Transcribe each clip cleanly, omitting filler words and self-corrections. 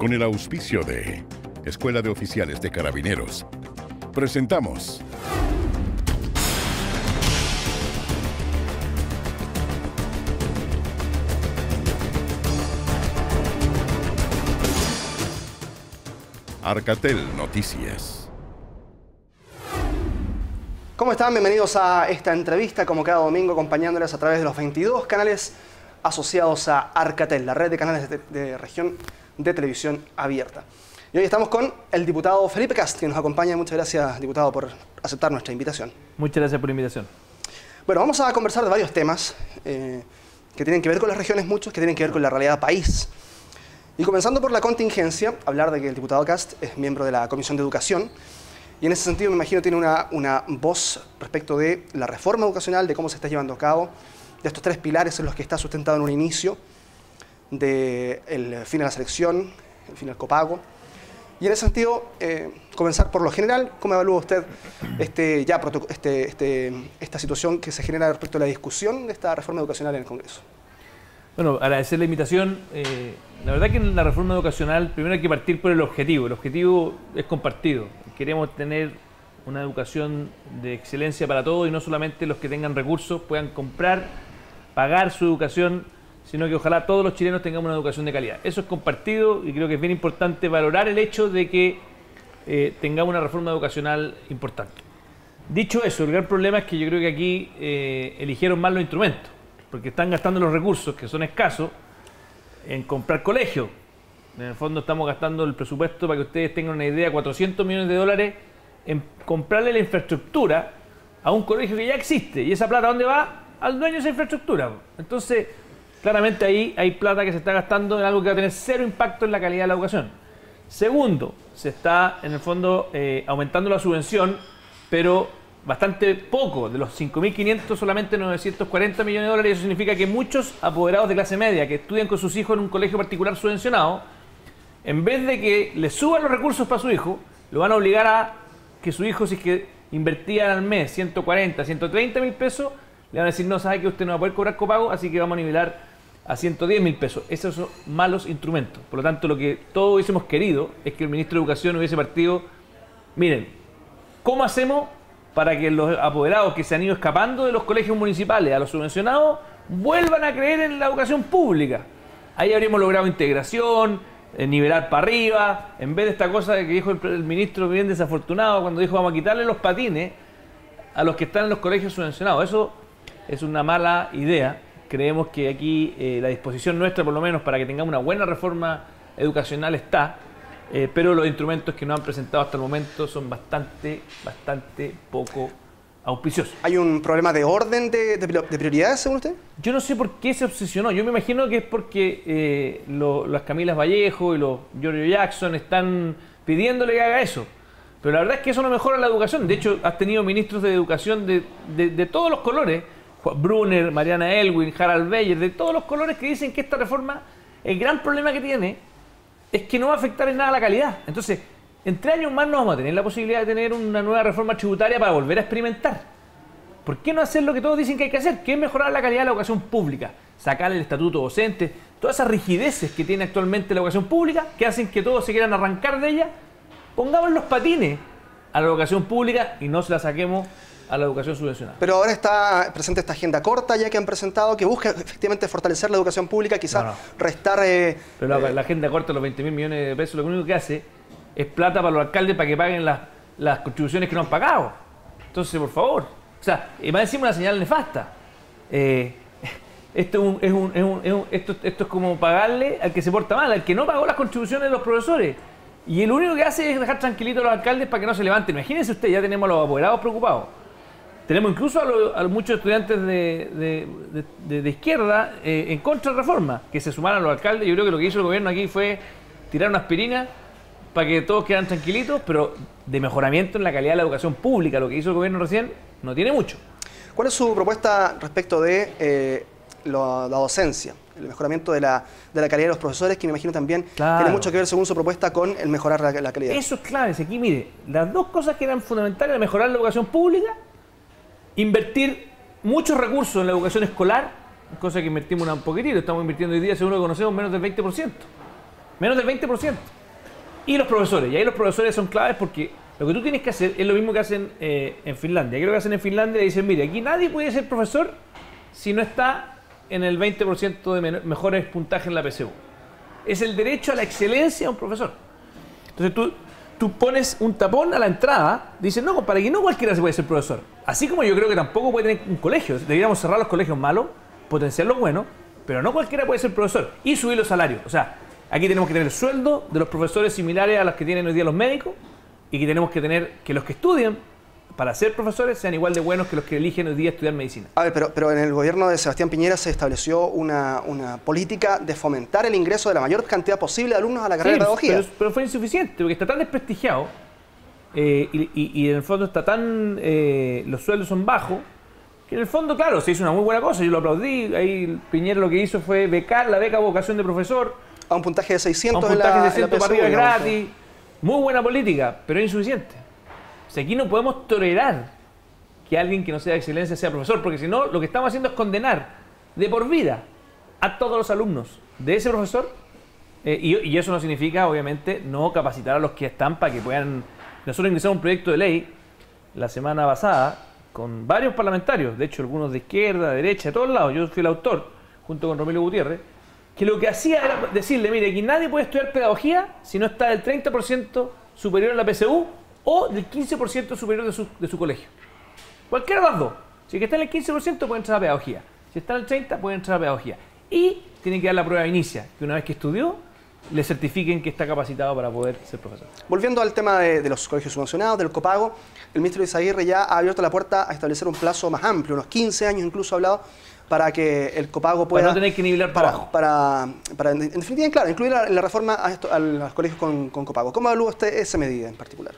Con el auspicio de Escuela de Oficiales de Carabineros, presentamos Arcatel Noticias. ¿Cómo están? Bienvenidos a esta entrevista, como cada domingo, acompañándoles a través de los 22 canales asociados a Arcatel, la red de canales de región de televisión abierta. Y hoy estamos con el diputado Felipe Kast, que nos acompaña. Muchas gracias, diputado, por aceptar nuestra invitación. Muchas gracias por la invitación. Bueno, vamos a conversar de varios temas que tienen que ver con las regiones, muchos que tienen que ver con la realidad país. Y comenzando por la contingencia, hablar de que el diputado Kast es miembro de la Comisión de Educación y en ese sentido me imagino tiene una voz respecto de la reforma educacional, de cómo se está llevando a cabo, de estos tres pilares en los que está sustentado en un inicio, del fin de la selección, el fin del copago. Y en ese sentido, comenzar por lo general, ¿cómo evalúa usted esta situación que se genera respecto a la discusión de esta reforma educacional en el Congreso? Bueno, agradecer la invitación. La verdad que en la reforma educacional primero hay que partir por el objetivo. El objetivo es compartido. Queremos tener una educación de excelencia para todos y no solamente los que tengan recursos puedan comprar, pagar su educación, sino que ojalá todos los chilenos tengamos una educación de calidad. Eso es compartido y creo que es bien importante valorar el hecho de que tengamos una reforma educacional importante. Dicho eso, el gran problema es que yo creo que aquí eligieron mal los instrumentos, porque están gastando los recursos, que son escasos, en comprar colegios. En el fondo estamos gastando el presupuesto, para que ustedes tengan una idea, 400 millones de dólares en comprarle la infraestructura a un colegio que ya existe. ¿Y esa plata dónde va? Al dueño de esa infraestructura. Entonces, claramente ahí hay plata que se está gastando en algo que va a tener cero impacto en la calidad de la educación. Segundo, se está en el fondo aumentando la subvención, pero bastante poco. De los 5.500, solamente 940 millones de dólares. Eso significa que muchos apoderados de clase media que estudian con sus hijos en un colegio particular subvencionado, en vez de que le suban los recursos para su hijo, lo van a obligar a que su hijo, si es que invertía al mes 140, 130 mil pesos, le van a decir, no, sabe que usted no va a poder cobrar copago, así que vamos a nivelar a 110 mil pesos. Esos son malos instrumentos. Por lo tanto, lo que todos hubiésemos querido es que el ministro de Educación hubiese partido, miren, ¿cómo hacemos para que los apoderados que se han ido escapando de los colegios municipales a los subvencionados vuelvan a creer en la educación pública? Ahí habríamos logrado integración, nivelar para arriba, en vez de esta cosa que dijo el ministro bien desafortunado cuando dijo vamos a quitarle los patines a los que están en los colegios subvencionados. Eso es una mala idea. Creemos que aquí la disposición nuestra, por lo menos, para que tengamos una buena reforma educacional está, pero los instrumentos que nos han presentado hasta el momento son bastante poco auspiciosos. ¿Hay un problema de orden de prioridades, según usted? Yo no sé por qué se obsesionó. Yo me imagino que es porque las Camilas Vallejo y los Giorgio Jackson están pidiéndole que haga eso. Pero la verdad es que eso no mejora la educación. De hecho, has tenido ministros de educación de todos los colores, Brunner, Mariana Elwin, Harald Beyer, de todos los colores, que dicen que esta reforma, el gran problema que tiene es que no va a afectar en nada la calidad. Entonces, en 3 años más no vamos a tener la posibilidad de tener una nueva reforma tributaria para volver a experimentar. ¿Por qué no hacer lo que todos dicen que hay que hacer? Que es mejorar la calidad de la educación pública, sacar el estatuto docente, todas esas rigideces que tiene actualmente la educación pública, que hacen que todos se quieran arrancar de ella. Pongamos los patines a la educación pública y no se la saquemos a la educación subvencionada. Pero ahora está presente esta agenda corta ya que han presentado, que busca efectivamente fortalecer la educación pública, quizás restar... Pero la agenda corta, los 20.000 millones de pesos, lo único que hace es plata para los alcaldes para que paguen las contribuciones que no han pagado. Entonces, por favor. O sea, más encima una señal nefasta. Esto es como pagarle al que se porta mal, al que no pagó las contribuciones de los profesores. Y lo único que hace es dejar tranquilitos a los alcaldes para que no se levanten. Imagínense usted, ya tenemos a los apoderados preocupados. Tenemos incluso a muchos estudiantes de izquierda en contra de la reforma, que se sumaran a los alcaldes. Yo creo que lo que hizo el gobierno aquí fue tirar una aspirina para que todos quedan tranquilitos, pero de mejoramiento en la calidad de la educación pública, lo que hizo el gobierno recién, no tiene mucho. ¿Cuál es su propuesta respecto de la docencia? El mejoramiento de la calidad de los profesores, que me imagino también tiene mucho que ver, según su propuesta, con el mejorar la calidad. Eso es clave. Aquí, mire, las dos cosas que eran fundamentales eran mejorar la educación pública, invertir muchos recursos en la educación escolar, cosa que invertimos un poquitito, estamos invirtiendo hoy día, según lo que conocemos, menos del 20%. menos del 20%. Y los profesores, y ahí los profesores son claves porque lo que tú tienes que hacer es lo mismo que hacen en Finlandia. Aquí lo que hacen en Finlandia le dicen, mire, aquí nadie puede ser profesor si no está en el 20% de mejores puntajes en la PSU. Es el derecho a la excelencia de un profesor. Entonces tú pones un tapón a la entrada, dices, no, compadre, aquí no cualquiera se puede ser profesor. Así como yo creo que tampoco puede tener un colegio. Deberíamos cerrar los colegios malos, potenciar los buenos, pero no cualquiera puede ser profesor. Y subir los salarios. O sea, aquí tenemos que tener el sueldo de los profesores similares a los que tienen hoy día los médicos, y que tenemos que tener que los que estudian para ser profesores sean igual de buenos que los que eligen hoy día estudiar medicina. A ver, pero en el gobierno de Sebastián Piñera se estableció una política de fomentar el ingreso de la mayor cantidad posible de alumnos a la carrera de pedagogía. Pero fue insuficiente, porque está tan desprestigiado y en el fondo está tan... los sueldos son bajos, que en el fondo, claro, se hizo una muy buena cosa, yo lo aplaudí. Ahí Piñera lo que hizo fue becar la beca vocación de profesor. A un puntaje de 600 a un puntaje de 600 para arriba gratis. Muy buena política, pero es insuficiente. O sea, aquí no podemos tolerar que alguien que no sea de excelencia sea profesor, porque si no, lo que estamos haciendo es condenar de por vida a todos los alumnos de ese profesor, y eso no significa, obviamente, no capacitar a los que están para que puedan... Nosotros ingresamos un proyecto de ley la semana pasada con varios parlamentarios, de hecho algunos de izquierda, de derecha, de todos lados, yo fui el autor, junto con Romelio Gutiérrez, que lo que hacía era decirle, mire, aquí nadie puede estudiar pedagogía si no está del 30% superior en la PSU o del 15% superior de su colegio. Cualquiera de las dos. Si está en el 15% puede entrar a pedagogía. Si está en el 30% puede entrar a pedagogía. Y tiene que dar la prueba inicia, que una vez que estudió, le certifiquen que está capacitado para poder ser profesor. Volviendo al tema de los colegios subvencionados, del copago, el ministro Izaguirre ya ha abierto la puerta a establecer un plazo más amplio, unos 15 años incluso ha hablado, para que el copago pueda... Para no tener que nivelar para abajo. Para en definitiva, claro, incluir en la reforma a los colegios con copago. ¿Cómo evalúa usted esa medida en particular?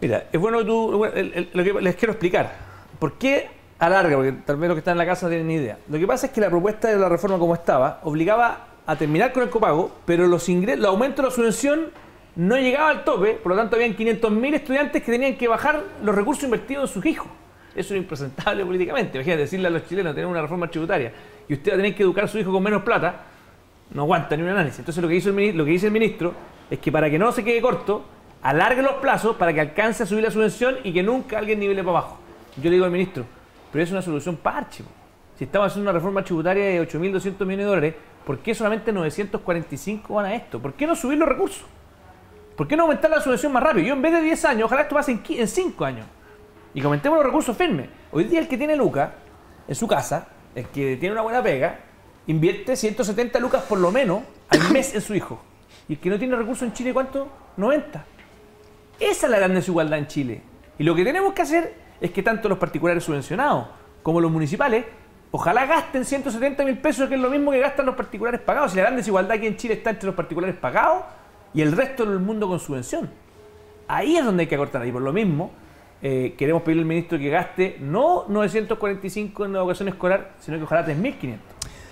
Mira, es bueno lo que les quiero explicar. ¿Por qué alarga? Porque tal vez los que están en la casa no tienen ni idea. Lo que pasa es que la propuesta de la reforma como estaba obligaba a terminar con el copago, pero los aumentos de la subvención no llegaba al tope, por lo tanto habían 500.000 estudiantes que tenían que bajar los recursos invertidos en sus hijos. Eso era impresentable políticamente. Imagínate decirle a los chilenos, tener una reforma tributaria y usted va a tener que educar a su hijo con menos plata, no aguanta ni un análisis. Entonces lo que dice el ministro es que para que no se quede corto, alargue los plazos para que alcance a subir la subvención y que nunca alguien nivele para abajo. Yo le digo al ministro, pero es una solución parche. Si estamos haciendo una reforma tributaria de 8.200 millones de dólares, ¿por qué solamente 945 van a esto? ¿Por qué no subir los recursos? ¿Por qué no aumentar la subvención más rápido? Yo en vez de 10 años, ojalá esto pase en 5 años. Y que aumentemos los recursos firmes. Hoy día el que tiene lucas en su casa, el que tiene una buena pega, invierte 170 lucas por lo menos al mes en su hijo. Y el que no tiene recursos en Chile, ¿cuánto? 90. Esa es la gran desigualdad en Chile. Y lo que tenemos que hacer es que tanto los particulares subvencionados como los municipales, ojalá gasten 170.000 pesos, que es lo mismo que gastan los particulares pagados. Y la gran desigualdad aquí en Chile está entre los particulares pagados y el resto del mundo con subvención. Ahí es donde hay que acortar. Y por lo mismo, queremos pedirle al ministro que gaste no 945 en educación escolar, sino que ojalá 3.500.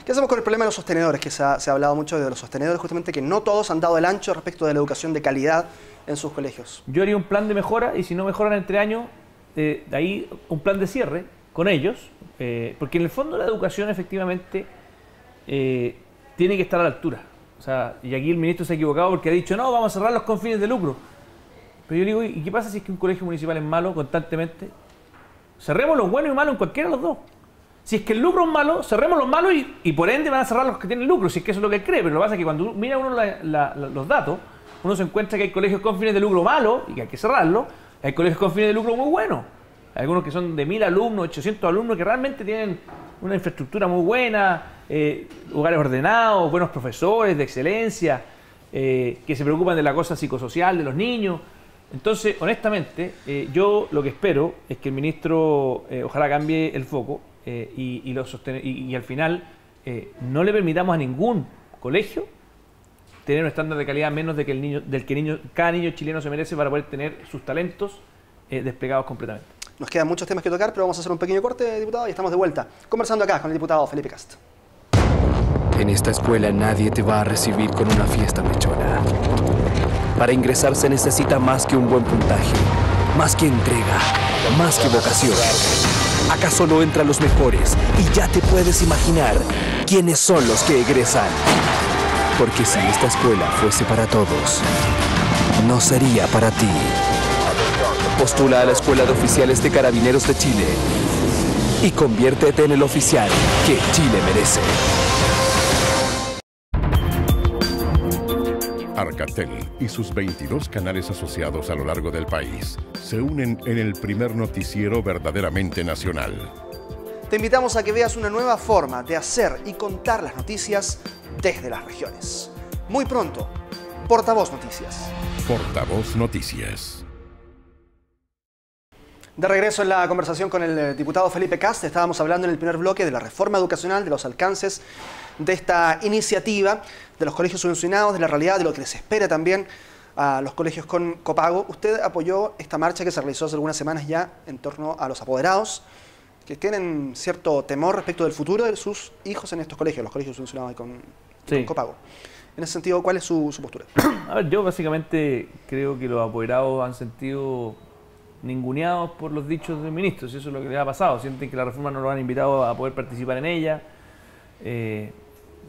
¿Qué hacemos con el problema de los sostenedores? Que se ha hablado mucho de los sostenedores, justamente que no todos han dado el ancho respecto de la educación de calidad en sus colegios. Yo haría un plan de mejora y si no mejoran entre años, de ahí un plan de cierre con ellos, porque en el fondo la educación efectivamente tiene que estar a la altura. O sea, y aquí el ministro se ha equivocado porque ha dicho, no, vamos a cerrarlos con fines de lucro. Pero yo digo, ¿y qué pasa si es que un colegio municipal es malo constantemente? Cerremos los buenos y malos en cualquiera de los dos. Si es que el lucro es malo, cerremos los malos y por ende van a cerrar los que tienen lucro, si es que eso es lo que él cree. Pero lo que pasa es que cuando mira uno los datos, uno se encuentra que hay colegios con fines de lucro malos y que hay que cerrarlos. Hay colegios con fines de lucro muy buenos. Hay algunos que son de 1.000 alumnos, 800 alumnos, que realmente tienen una infraestructura muy buena, lugares ordenados, buenos profesores de excelencia, que se preocupan de la cosa psicosocial de los niños. Entonces, honestamente, yo lo que espero es que el ministro ojalá cambie el foco y al final no le permitamos a ningún colegio tener un estándar de calidad menos de que cada niño chileno se merece para poder tener sus talentos desplegados completamente. Nos quedan muchos temas que tocar, pero vamos a hacer un pequeño corte, diputado, y estamos de vuelta conversando acá con el diputado Felipe Kast. En esta escuela nadie te va a recibir con una fiesta mechona. Para ingresar se necesita más que un buen puntaje, más que entrega, más que vocación. Acá solo entran los mejores y ya te puedes imaginar quiénes son los que egresan. Porque si esta escuela fuese para todos, no sería para ti. Postula a la Escuela de Oficiales de Carabineros de Chile y conviértete en el oficial que Chile merece. Arcatel y sus 22 canales asociados a lo largo del país se unen en el primer noticiero verdaderamente nacional. Te invitamos a que veas una nueva forma de hacer y contar las noticias desde las regiones. Muy pronto, Portavoz Noticias. Portavoz Noticias. De regreso en la conversación con el diputado Felipe Kast, estábamos hablando en el primer bloque de la reforma educacional, de los alcances de esta iniciativa, de los colegios subvencionados, de la realidad, de lo que les espera también a los colegios con copago. Usted apoyó esta marcha que se realizó hace algunas semanas ya en torno a los apoderados, que tienen cierto temor respecto del futuro de sus hijos en estos colegios, los colegios subvencionados y con copago. En ese sentido, ¿cuál es su postura? A ver, yo básicamente creo que los apoderados han sentido ninguneados por los dichos del ministro, si eso es lo que les ha pasado. Sienten que la reforma no lo han invitado a poder participar en ella.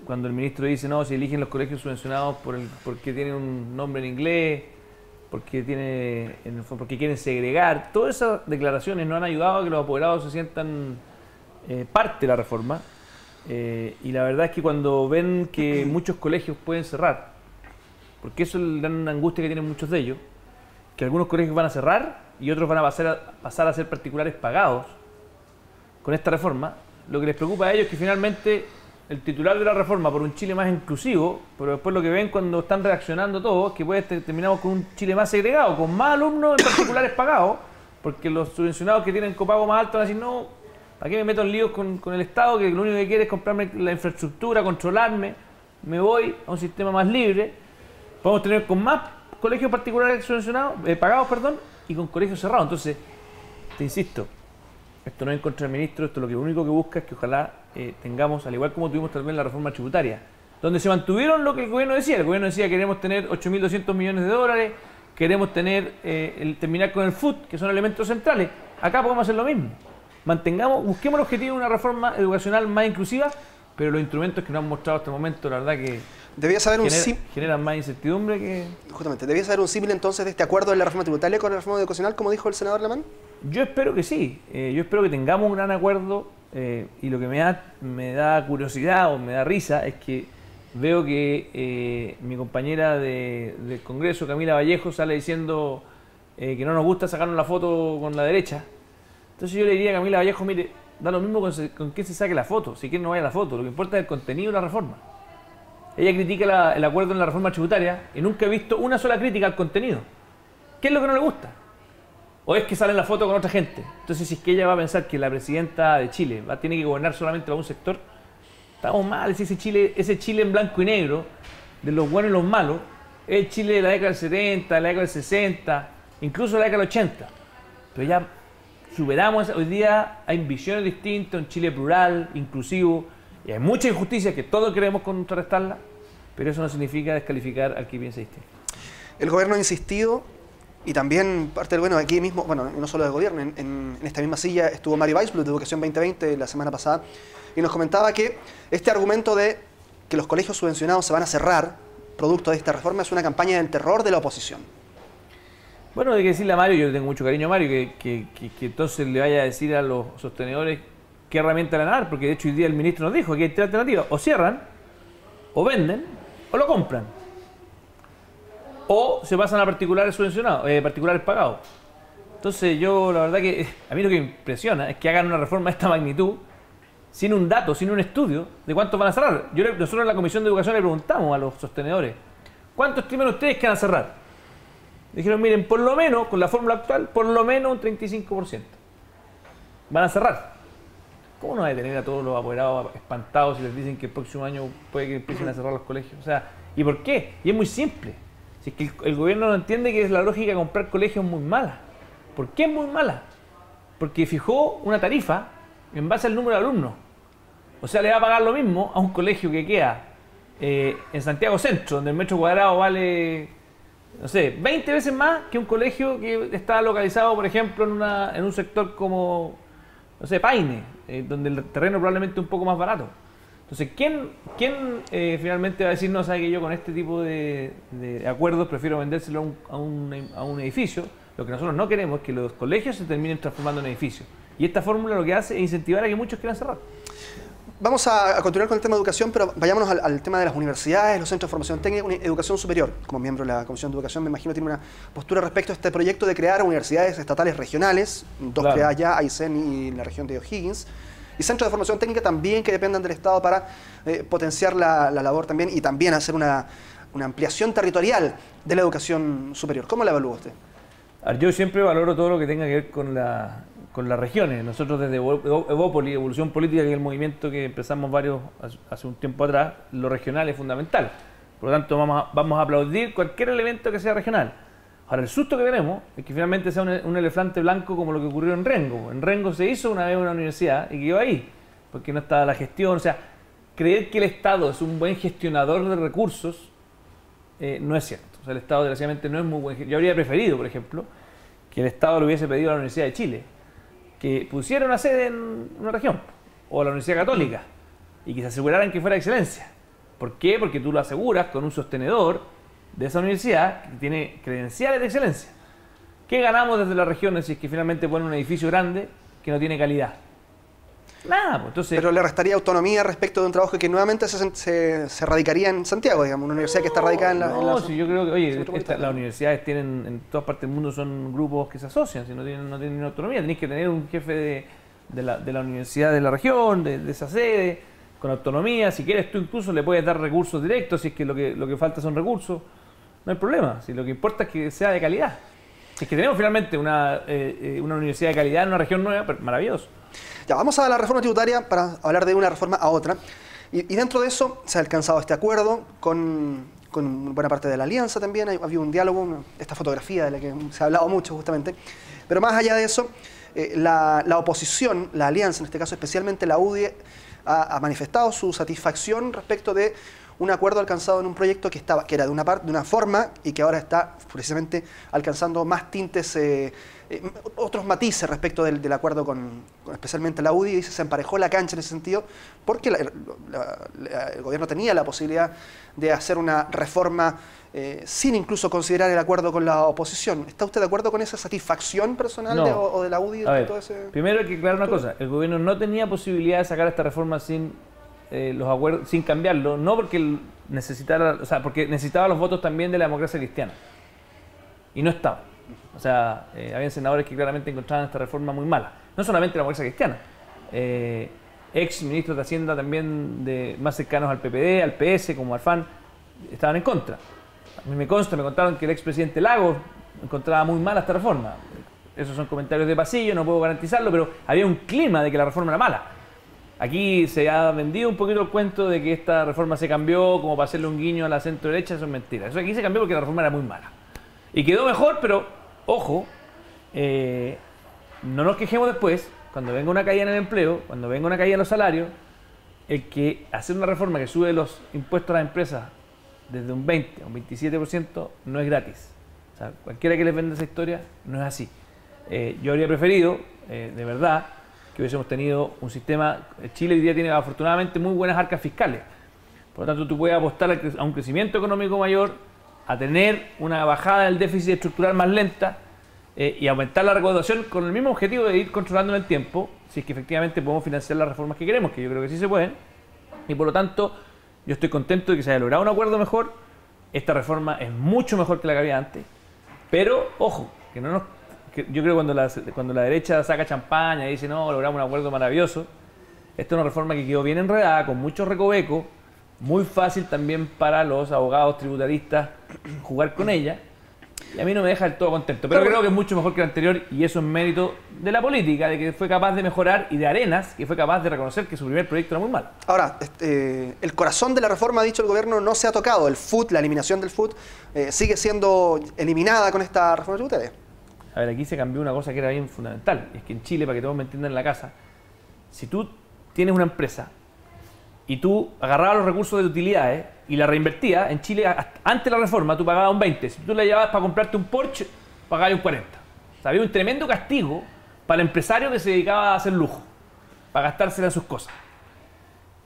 Cuando el ministro dice, no, si eligen los colegios subvencionados porque tienen un nombre en inglés, porque quieren segregar, todas esas declaraciones no han ayudado a que los apoderados se sientan parte de la reforma. Y la verdad es que cuando ven que muchos colegios pueden cerrar, porque eso es la gran angustia que tienen muchos de ellos, que algunos colegios van a cerrar y otros van a pasar a ser particulares pagados con esta reforma, lo que les preocupa a ellos es que finalmente el titular de la reforma por un Chile más inclusivo, pero después lo que ven cuando están reaccionando todos, que terminamos con un Chile más segregado, con más alumnos en particulares pagados, porque los subvencionados que tienen copago más alto van a decir, no, ¿para qué me meto en líos con el Estado, que lo único que quiere es comprarme la infraestructura, controlarme? Me voy a un sistema más libre. Podemos tener con más colegios particulares subvencionados, pagados, y con colegios cerrados. Entonces, te insisto, esto no es en contra del ministro, esto lo único que busca es que ojalá tengamos, al igual como tuvimos también la reforma tributaria, donde se mantuvieron lo que el gobierno decía. El gobierno decía que queremos tener 8.200 millones de dólares, queremos tener terminar con el FUT, que son elementos centrales. Acá podemos hacer lo mismo. Busquemos el objetivo de una reforma educacional más inclusiva, pero los instrumentos que nos han mostrado hasta el momento, la verdad que generan más incertidumbre que... Justamente, ¿debía haber un símil entonces de este acuerdo de la reforma tributaria con la reforma educacional, como dijo el senador Lamán? Yo espero que sí, yo espero que tengamos un gran acuerdo, y lo que me da curiosidad o me da risa es que veo que mi compañera del Congreso, Camila Vallejo, sale diciendo que no nos gusta sacarnos la foto con la derecha. Entonces yo le diría a Camila Vallejo, mire, da lo mismo con qué se saque la foto, si quiere no vaya la foto, lo que importa es el contenido de la reforma. Ella critica el acuerdo en la reforma tributaria y nunca he visto una sola crítica al contenido. ¿Qué es lo que no le gusta? ¿O es que sale en la foto con otra gente? Entonces, si es que ella va a pensar que la presidenta de Chile tiene que gobernar solamente para un sector, estamos mal. Ese Chile en blanco y negro, de los buenos y los malos, es el Chile de la década del 70, de la década del 60, incluso de la década del 80. Pero ya superamos, hoy día hay visiones distintas, un Chile plural, inclusivo, y hay mucha injusticia que todos queremos contrarrestarla, pero eso no significa descalificar al que piensa distinto. El gobierno ha insistido, y también parte del gobierno, aquí mismo, bueno, no solo del gobierno, en esta misma silla estuvo Mario Weisblut de Educación 2020 la semana pasada, y nos comentaba que este argumento de que los colegios subvencionados se van a cerrar, producto de esta reforma, es una campaña del terror de la oposición. Bueno, hay que decirle a Mario, yo le tengo mucho cariño a Mario, que entonces le vaya a decir a los sostenedores qué herramienta le van a dar, porque de hecho hoy día el ministro nos dijo que hay tres alternativas: o cierran, o venden, o lo compran, o se pasan a particulares subvencionados, particulares pagados. Entonces yo, la verdad que a mí lo que me impresiona es que hagan una reforma de esta magnitud sin un dato, sin un estudio de cuántos van a cerrar. Nosotros en la Comisión de Educación le preguntamos a los sostenedores, ¿cuántos estiman ustedes que van a cerrar? Dijeron, miren, por lo menos, con la fórmula actual, por lo menos un 35% van a cerrar. ¿Cómo no va a tener a todos los apoderados espantados si les dicen que el próximo año puede que empiecen a cerrar los colegios? O sea, ¿y por qué? Y es muy simple. Si es que el gobierno no entiende que es la lógica de comprar colegios muy mala. ¿Por qué es muy mala? Porque fijó una tarifa en base al número de alumnos. O sea, le va a pagar lo mismo a un colegio que queda en Santiago Centro, donde el metro cuadrado vale, no sé, 20 veces más que un colegio que está localizado, por ejemplo, en un sector como, no sé, Paine, donde el terreno probablemente es un poco más barato. Entonces, ¿quién finalmente va a decir, no, sabe que yo con este tipo de acuerdos prefiero vendérselo a un edificio? Lo que nosotros no queremos es que los colegios se terminen transformando en edificios. Y esta fórmula lo que hace es incentivar a que muchos quieran cerrar. Vamos a continuar con el tema de educación, pero vayámonos al tema de las universidades, los centros de formación técnica, educación superior. Como miembro de la Comisión de Educación, me imagino tiene una postura respecto a este proyecto de crear universidades estatales regionales, dos creadas ya, Aysén y la región de O'Higgins, y centros de formación técnica también que dependan del Estado para potenciar la labor también y también hacer una ampliación territorial de la educación superior. ¿Cómo la evalúa usted? Yo siempre valoro todo lo que tenga que ver con las regiones. Nosotros desde Evópolis, Evolución Política, que es el movimiento que empezamos hace un tiempo atrás, lo regional es fundamental. Por lo tanto, vamos a aplaudir cualquier elemento que sea regional. Ahora, el susto que tenemos es que finalmente sea un elefante blanco como lo que ocurrió en Rengo. En Rengo se hizo una vez una universidad y quedó ahí, porque no estaba la gestión. O sea, creer que el Estado es un buen gestionador de recursos no es cierto. O sea, el Estado desgraciadamente no es muy buen. Yo habría preferido, por ejemplo, que el Estado le hubiese pedido a la Universidad de Chile que pusiera una sede en una región, o a la Universidad Católica, y que se aseguraran que fuera excelencia. ¿Por qué? Porque tú lo aseguras con un sostenedor de esa universidad que tiene credenciales de excelencia. ¿Qué ganamos desde las regiones si es que finalmente ponen un edificio grande que no tiene calidad? Nada, pues entonces... Pero le restaría autonomía respecto de un trabajo que nuevamente se radicaría en Santiago, digamos, una universidad que está radicada en la... No, sí, yo creo que, oye, las universidades tienen, en todas partes del mundo son grupos que se asocian, si no tienen autonomía, tenéis que tener un jefe de la universidad de la región, de esa sede, con autonomía. Si quieres tú incluso le puedes dar recursos directos, si es que lo que falta son recursos, no hay problema, si lo que importa es que sea de calidad. Si es que tenemos finalmente una universidad de calidad en una región nueva, pero maravilloso. Ya, vamos a la reforma tributaria para hablar de una reforma a otra. Y dentro de eso se ha alcanzado este acuerdo con buena parte de la alianza también. Había un diálogo, esta fotografía de la que se ha hablado mucho justamente. Pero más allá de eso, la oposición, la alianza, en este caso especialmente la UDI, ha manifestado su satisfacción respecto de un acuerdo alcanzado en un proyecto que era de una forma y que ahora está precisamente alcanzando más tintes, otros matices respecto del acuerdo con especialmente la UDI. Dice, se emparejó la cancha en ese sentido porque el gobierno tenía la posibilidad de hacer una reforma sin incluso considerar el acuerdo con la oposición. ¿Está usted de acuerdo con esa satisfacción personal o de la UDI? Primero hay que aclarar una cosa, el gobierno no tenía posibilidad de sacar esta reforma sin los acuerdos, sin cambiarlo, no porque necesitara, o sea, porque necesitaba los votos también de la democracia cristiana. Y no estaba. O sea, habían senadores que claramente encontraban esta reforma muy mala. No solamente la democracia cristiana. Ex ministros de Hacienda también más cercanos al PPD, al PS, como Alfán, estaban en contra. A mí me contaron que el expresidente Lagos encontraba muy mala esta reforma. Esos son comentarios de pasillo, no puedo garantizarlo, pero había un clima de que la reforma era mala. Aquí se ha vendido un poquito el cuento de que esta reforma se cambió como para hacerle un guiño a la centro derecha. Eso es mentira. Eso aquí se cambió porque la reforma era muy mala. Y quedó mejor, pero, ojo, no nos quejemos después, cuando venga una caída en el empleo, cuando venga una caída en los salarios, el que hacer una reforma que sube los impuestos a las empresas desde un 20 a un 27% no es gratis. O sea, cualquiera que les venda esa historia no es así. Yo habría preferido, de verdad, que hubiésemos tenido un sistema. Chile hoy día tiene afortunadamente muy buenas arcas fiscales. Por lo tanto, tú puedes apostar a un crecimiento económico mayor, a tener una bajada del déficit estructural más lenta y aumentar la recaudación con el mismo objetivo de ir controlando en el tiempo, si es que efectivamente podemos financiar las reformas que queremos, que yo creo que sí se pueden. Y por lo tanto, yo estoy contento de que se haya logrado un acuerdo mejor. Esta reforma es mucho mejor que la que había antes. Pero, ojo, yo creo que cuando la derecha saca champaña y dice, no, logramos un acuerdo maravilloso, esta es una reforma que quedó bien enredada, con muchos recovecos, muy fácil también para los abogados tributaristas jugar con ella, y a mí no me deja del todo contento. Pero creo que es mucho mejor que la anterior, y eso es mérito de la política, de que fue capaz de mejorar, y de Arenas, que fue capaz de reconocer que su primer proyecto era muy mal. Ahora, el corazón de la reforma, ha dicho el gobierno, no se ha tocado. El FUT, la eliminación del FUT, sigue siendo eliminada con esta reforma tributaria. A ver, aquí se cambió una cosa que era bien fundamental. Es que en Chile, para que todos me entiendan en la casa, si tú tienes una empresa y tú agarrabas los recursos de utilidades y la reinvertías, en Chile, antes de la reforma, tú pagabas un 20. Si tú la llevabas para comprarte un Porsche, pagabas un 40. O sea, había un tremendo castigo para el empresario que se dedicaba a hacer lujo, para gastársela en sus cosas.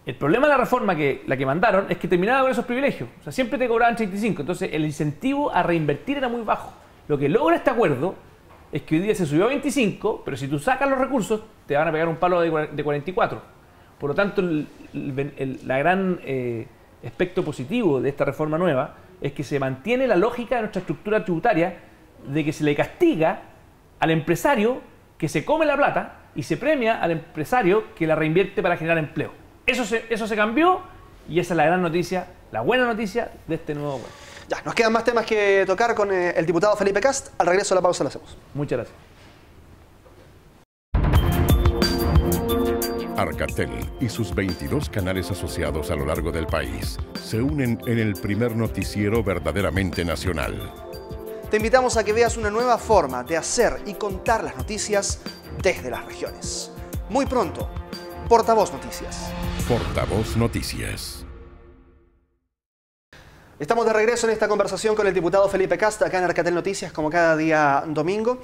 El problema de la reforma, la que mandaron, es que terminaba con esos privilegios. O sea, siempre te cobraban 35. Entonces, el incentivo a reinvertir era muy bajo. Lo que logra este acuerdo es que hoy día se subió a 25, pero si tú sacas los recursos, te van a pegar un palo de 44. Por lo tanto, la gran aspecto positivo de esta reforma nueva es que se mantiene la lógica de nuestra estructura tributaria de que se le castiga al empresario que se come la plata y se premia al empresario que la reinvierte para generar empleo. Eso se cambió y esa es la gran noticia, la buena noticia de este nuevo acuerdo. Ya, nos quedan más temas que tocar con el diputado Felipe Kast. Al regreso de la pausa lo hacemos. Muchas gracias. Arcatel y sus 22 canales asociados a lo largo del país se unen en el primer noticiero verdaderamente nacional. Te invitamos a que veas una nueva forma de hacer y contar las noticias desde las regiones. Muy pronto, Portavoz Noticias. Portavoz Noticias. Estamos de regreso en esta conversación con el diputado Felipe Kast, acá en Arcatel Noticias, como cada día domingo.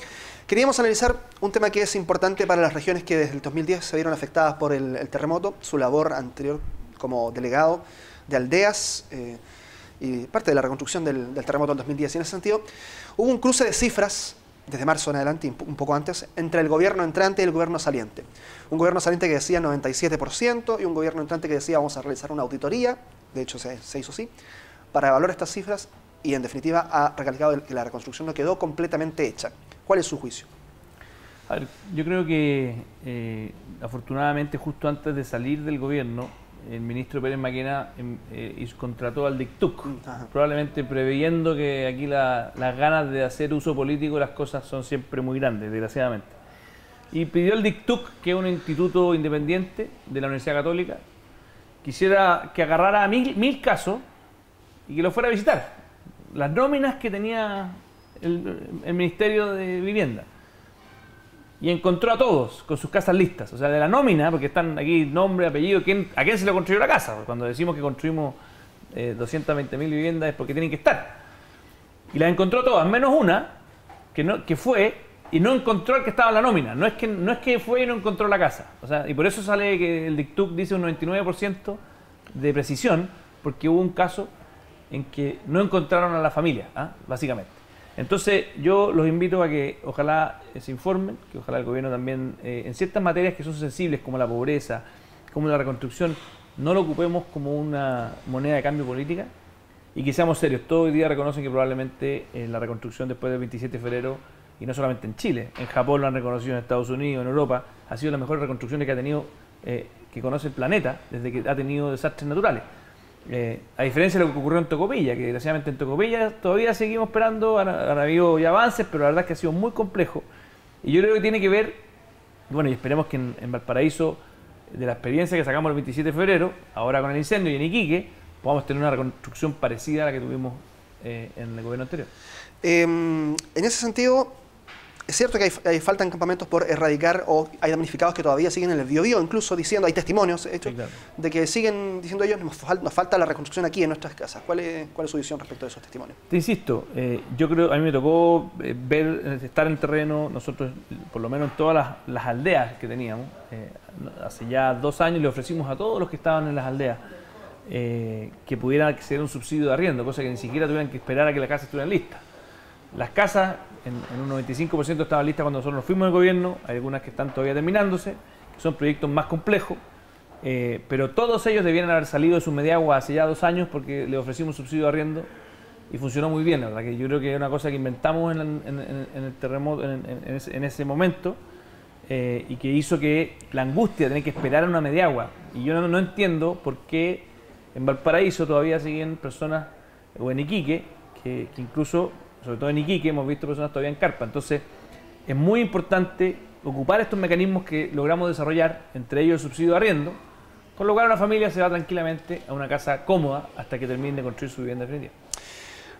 Queríamos analizar un tema que es importante para las regiones que desde el 2010 se vieron afectadas por el terremoto, su labor anterior como delegado de aldeas y parte de la reconstrucción del terremoto del 2010. Y en ese sentido, hubo un cruce de cifras desde marzo en adelante, un poco antes, entre el gobierno entrante y el gobierno saliente. Un gobierno saliente que decía 97% y un gobierno entrante que decía vamos a realizar una auditoría, de hecho se hizo así, para evaluar estas cifras y en definitiva ha recalcado que la reconstrucción no quedó completamente hecha. ¿Cuál es su juicio? A ver, yo creo que afortunadamente justo antes de salir del gobierno, el ministro Pérez Maquena contrató al DICTUC, probablemente preveyendo que aquí las ganas de hacer uso político, las cosas son siempre muy grandes, desgraciadamente. Y pidió al DICTUC, que es un instituto independiente de la Universidad Católica, quisiera que agarrara 1000 casos y que lo fuera a visitar. Las nóminas que tenía el Ministerio de Vivienda. Y encontró a todos con sus casas listas. O sea, de la nómina, porque están aquí nombre, apellido, ¿a quién se le construyó la casa? Porque cuando decimos que construimos 220.000 viviendas es porque tienen que estar. Y las encontró todas, menos una, que fue y no encontró el que estaba en la nómina. No es que fue y no encontró la casa. O sea, y por eso sale que el DICTUC dice un 99% de precisión, porque hubo un caso en que no encontraron a la familia, básicamente. Entonces yo los invito a que ojalá se informen, que ojalá el gobierno también en ciertas materias que son sensibles como la pobreza, como la reconstrucción, no lo ocupemos como una moneda de cambio política y que seamos serios. Todos hoy día reconocen que probablemente la reconstrucción después del 27 de febrero, y no solamente en Chile, en Japón lo han reconocido, en Estados Unidos, en Europa, ha sido la mejor reconstrucción que ha tenido, que conoce el planeta desde que ha tenido desastres naturales. A diferencia de lo que ocurrió en Tocopilla, que desgraciadamente en Tocopilla todavía seguimos esperando, han habido ya avances, pero la verdad es que ha sido muy complejo. Y yo creo que tiene que ver, bueno, y esperemos que en Valparaíso, de la experiencia que sacamos el 27 de febrero, ahora con el incendio y en Iquique, podamos tener una reconstrucción parecida a la que tuvimos en el gobierno anterior. En ese sentido, es cierto que faltan campamentos por erradicar o hay damnificados que todavía siguen en el Biobío, incluso diciendo, hay testimonios hechos, sí, claro, de que siguen diciendo ellos, nos falta la reconstrucción aquí en nuestras casas. ¿Cuál es su visión respecto de esos testimonios? Te insisto, yo creo, a mí me tocó estar en el terreno, nosotros, por lo menos en todas las aldeas que teníamos, hace ya 2 años le ofrecimos a todos los que estaban en las aldeas que pudieran acceder a un subsidio de arriendo, cosa que ni siquiera tuvieran que esperar a que las casas estuvieran listas. Las casas en un 95% estaban listas cuando nosotros nos fuimos del gobierno, hay algunas que están todavía terminándose, que son proyectos más complejos, pero todos ellos debieran haber salido de su Mediagua hace ya 2 años porque le ofrecimos subsidio de arriendo y funcionó muy bien, la verdad que yo creo que es una cosa que inventamos en el terremoto, en ese momento, y que hizo que la angustia de tener que esperar a una Mediagua, y yo no entiendo por qué en Valparaíso todavía siguen personas, o en Iquique, que incluso, sobre todo en Iquique, hemos visto personas todavía en carpa. Entonces, es muy importante ocupar estos mecanismos que logramos desarrollar, entre ellos el subsidio de arriendo, con lo cual una familia se va tranquilamente a una casa cómoda hasta que termine de construir su vivienda definitiva.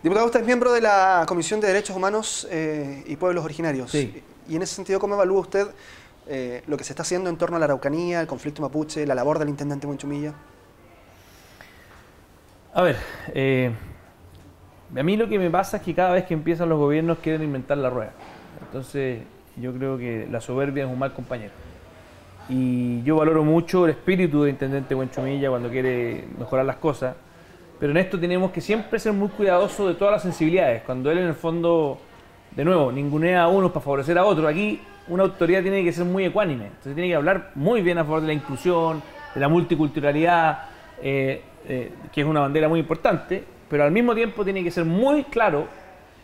Diputado, usted es miembro de la Comisión de Derechos Humanos y Pueblos Originarios. Sí. Y en ese sentido, ¿cómo evalúa usted lo que se está haciendo en torno a la Araucanía, el conflicto mapuche, la labor del intendente Huinchumilla? A ver, a mí lo que me pasa es que cada vez que empiezan los gobiernos quieren inventar la rueda. Entonces yo creo que la soberbia es un mal compañero. y yo valoro mucho el espíritu del intendente Buenchumilla cuando quiere mejorar las cosas, pero en esto tenemos que siempre ser muy cuidadosos de todas las sensibilidades. Cuando él en el fondo, de nuevo, ningunea a unos para favorecer a otros, aquí una autoridad tiene que ser muy ecuánime, entonces tiene que hablar muy bien a favor de la inclusión, de la multiculturalidad, que es una bandera muy importante, pero al mismo tiempo tiene que ser muy claro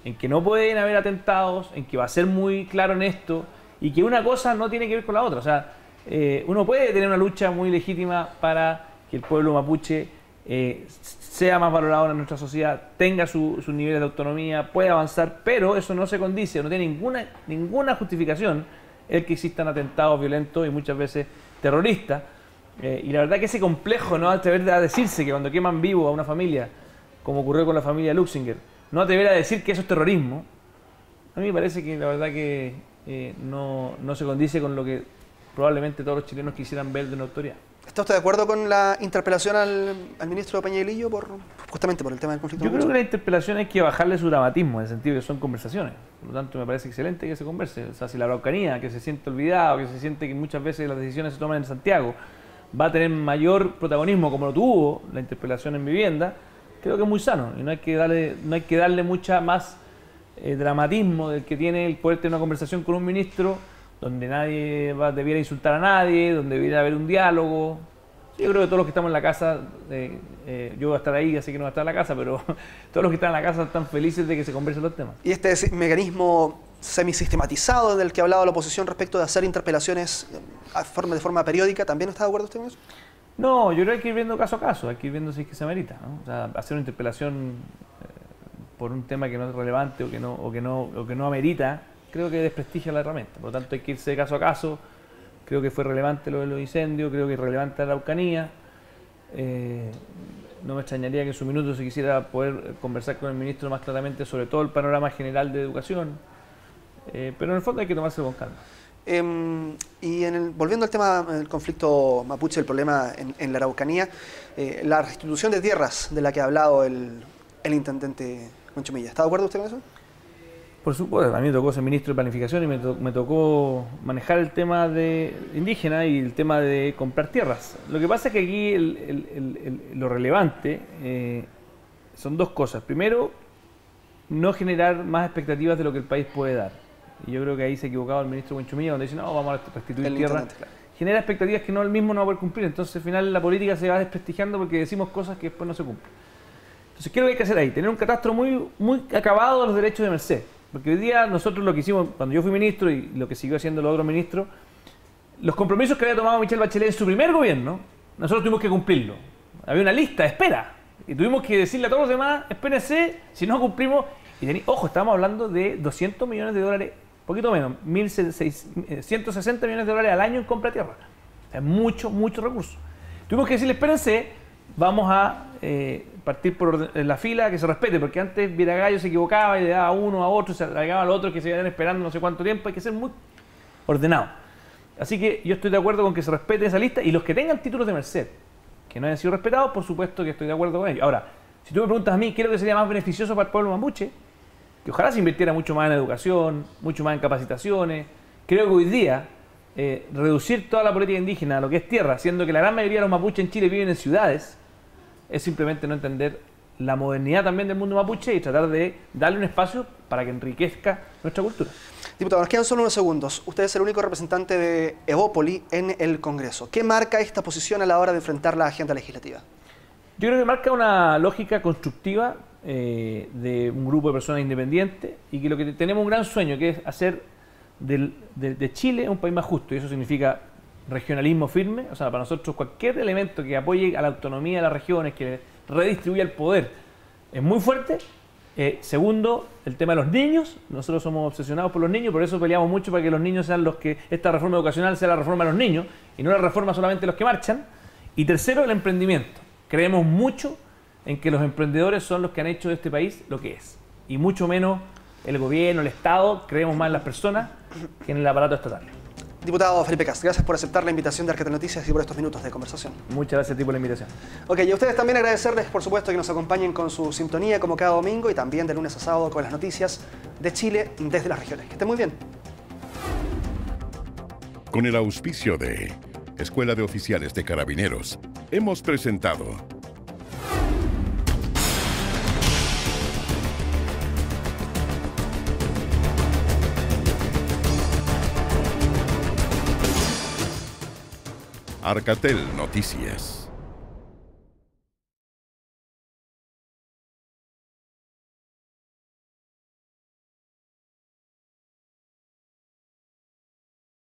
en que no pueden haber atentados, en que va a ser muy claro en esto, y que una cosa no tiene que ver con la otra. O sea, uno puede tener una lucha muy legítima para que el pueblo mapuche sea más valorado en nuestra sociedad, tenga sus niveles de autonomía, pueda avanzar, pero eso no se condice, no tiene ninguna justificación el que existan atentados violentos y muchas veces terroristas. Y la verdad que ese complejo, no atrever a decirse que cuando queman vivo a una familia, como ocurrió con la familia Luxinger, no atrever a decir que eso es terrorismo, a mí me parece que la verdad que no se condice con lo que probablemente todos los chilenos quisieran ver de una autoridad. ¿Está usted de acuerdo con la interpelación al ministro Peñalillo justamente por el tema del conflicto? Yo creo que la interpelación hay que bajarle su dramatismo, en el sentido que son conversaciones. Por lo tanto, me parece excelente que se converse. O sea, si la Araucanía, que se siente olvidado, que se siente que muchas veces las decisiones se toman en Santiago, va a tener mayor protagonismo como lo tuvo la interpelación en vivienda, creo que es muy sano. Y no hay que darle mucha más dramatismo del que tiene el poder tener una conversación con un ministro donde nadie debiera insultar a nadie, donde debiera haber un diálogo. Yo creo que todos los que estamos en la casa, yo voy a estar ahí, así que no voy a estar en la casa, pero todos los que están en la casa están felices de que se conversen los temas. ¿Y este mecanismo semisistematizado del que ha hablado la oposición respecto de hacer interpelaciones de forma periódica, también está de acuerdo usted con eso? No, yo creo que hay que ir viendo caso a caso, hay que ir viendo si es que se amerita, ¿no? O sea, hacer una interpelación por un tema que no es relevante o que no amerita, creo que desprestigia la herramienta. Por lo tanto, hay que irse de caso a caso. Creo que fue relevante lo de los incendios, creo que es relevante la Araucanía. No me extrañaría que en su minuto se quisiera poder conversar con el ministro más claramente sobre todo el panorama general de educación. Pero en el fondo hay que tomárselo con calma. Y volviendo al tema del conflicto mapuche, el problema en la Araucanía, la restitución de tierras de la que ha hablado el intendente Buenchumilla, ¿está de acuerdo usted con eso? Por supuesto, a mí me tocó ser ministro de Planificación y me tocó manejar el tema de indígena y el tema de comprar tierras. Lo que pasa es que aquí lo relevante son dos cosas. Primero, no generar más expectativas de lo que el país puede dar. Y yo creo que ahí se ha equivocado el ministro Buenchumilla cuando dice, no, vamos a restituir tierra. Claro. Genera expectativas que no, él mismo no va a poder cumplir. Entonces, al final, la política se va desprestigiando porque decimos cosas que después no se cumplen. Entonces, ¿qué es lo que hay que hacer ahí? Tener un catastro muy acabado de los derechos de merced. Porque hoy día nosotros lo que hicimos, cuando yo fui ministro y lo que siguió haciendo los otros ministros, los compromisos que había tomado Michelle Bachelet en su primer gobierno, nosotros tuvimos que cumplirlo. Había una lista de espera y tuvimos que decirle a todos los demás, espérense, si no cumplimos. Y ojo, estábamos hablando de 200 millones de dólares, poquito menos, 160 millones de dólares al año en compra de tierra. O sea, mucho recurso. Tuvimos que decirle, espérense, vamos a partir por la fila, que se respete, porque antes Viragallo se equivocaba y le daba a uno, a otro, se alargaba a los otros que se iban esperando no sé cuánto tiempo. Hay que ser muy ordenado. Así que yo estoy de acuerdo con que se respete esa lista y los que tengan títulos de merced, que no hayan sido respetados, por supuesto que estoy de acuerdo con ellos. Ahora, si tú me preguntas a mí, ¿qué es lo que sería más beneficioso para el pueblo mapuche? Que ojalá se invirtiera mucho más en educación, mucho más en capacitaciones. Creo que hoy día reducir toda la política indígena a lo que es tierra, siendo que la gran mayoría de los mapuches en Chile viven en ciudades, es simplemente no entender la modernidad también del mundo mapuche y tratar de darle un espacio para que enriquezca nuestra cultura. Diputado, nos quedan solo unos segundos. Usted es el único representante de Evópoli en el Congreso. ¿Qué marca esta posición a la hora de enfrentar la agenda legislativa? Yo creo que marca una lógica constructiva de un grupo de personas independientes y que lo que tenemos un gran sueño, que es hacer de Chile un país más justo, y eso significa regionalismo firme. O sea, para nosotros cualquier elemento que apoye a la autonomía de las regiones, que redistribuya el poder, es muy fuerte. Segundo, el tema de los niños. Nosotros somos obsesionados por los niños, por eso peleamos mucho para que los niños sean los que, esta reforma educacional sea la reforma de los niños y no la reforma solamente de los que marchan. Y tercero, el emprendimiento. Creemos mucho en que los emprendedores son los que han hecho de este país lo que es, y mucho menos el gobierno, el Estado. Creemos más en las personas que en el aparato estatal. Diputado Felipe Kast, gracias por aceptar la invitación de Arqueta Noticias y por estos minutos de conversación. Muchas gracias a ti por la invitación. Ok, y a ustedes también agradecerles, por supuesto, que nos acompañen con su sintonía como cada domingo y también de lunes a sábado con las noticias de Chile desde las regiones. Que estén muy bien. Con el auspicio de Escuela de Oficiales de Carabineros, hemos presentado Arcatel Noticias.